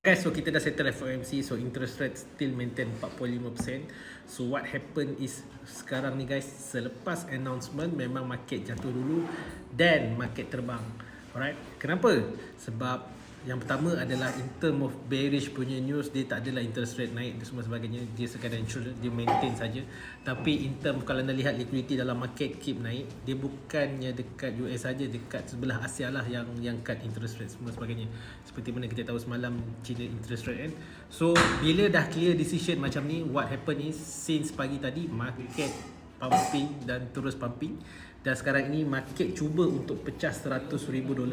Guys, so kita dah settle FOMC, so interest rate still maintain 4.5%. So what happened is sekarang ni guys, selepas announcement memang market jatuh dulu dan market terbang. Alright, kenapa? Sebab yang pertama adalah in term of bearish punya news, dia tak adalah interest rate naik dan semua sebagainya, dia sekadar insurance, dia maintain saja. Tapi in term kalau anda lihat liquidity dalam market keep naik, dia bukannya dekat US saja, dekat sebelah Asia lah yang cut interest rate semua sebagainya. Seperti mana kita tahu semalam China interest rate kan. So bila dah clear decision macam ni, what happen is since pagi tadi market pumping dan terus pumping, dan sekarang ini market cuba untuk pecah $100,000.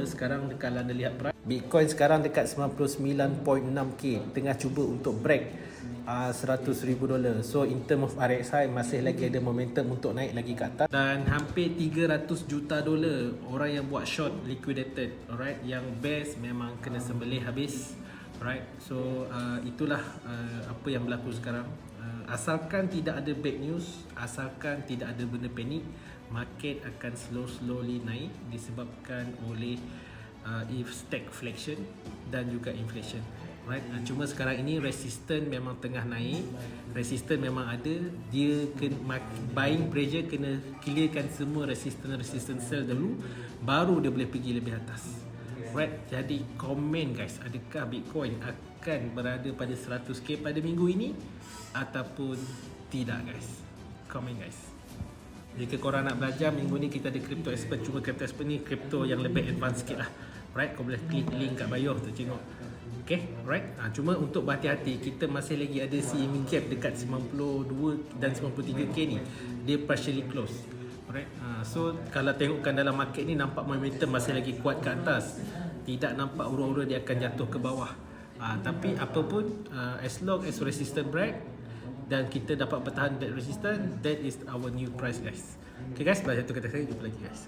Sekarang kalau anda lihat price Bitcoin sekarang dekat 99.6k, tengah cuba untuk break $100,000. So in term of RXI masih lagi ada momentum untuk naik lagi ke atas, dan hampir $300 juta orang yang buat short liquidated. Alright, yang best memang kena sembelih habis. Alright, so itulah apa yang berlaku sekarang. Asalkan tidak ada bad news, asalkan tidak ada benda panik, market akan slowly naik disebabkan oleh stagflation dan juga inflation. Right? Cuma sekarang ini resistance memang tengah naik, resistance memang ada, dia buying pressure kena clearkan semua resistance sell dulu, baru dia boleh pergi lebih atas. Right? Jadi komen guys, adakah Bitcoin akan berada pada 100k pada minggu ini ataupun tidak guys? Komen guys. Jika korang nak belajar, minggu ni kita ada crypto expert. Cuma crypto expert ni crypto yang lebih advance sikit lah. Right, kau boleh klik link kat bio tu tengok. Okay, right. Cuma untuk berhati-hati, kita masih lagi ada CME gap dekat 92 dan 93k ni. Dia partially close. Alright. So kalau tengokkan dalam market ni, nampak momentum masih lagi kuat ke atas. Tidak nampak ura-ura dia akan jatuh ke bawah. Tapi apa pun, as long as resistance break dan kita dapat bertahan that resistance, that is our new price guys. Okay guys, belajar tu kata saya, jumpa lagi guys.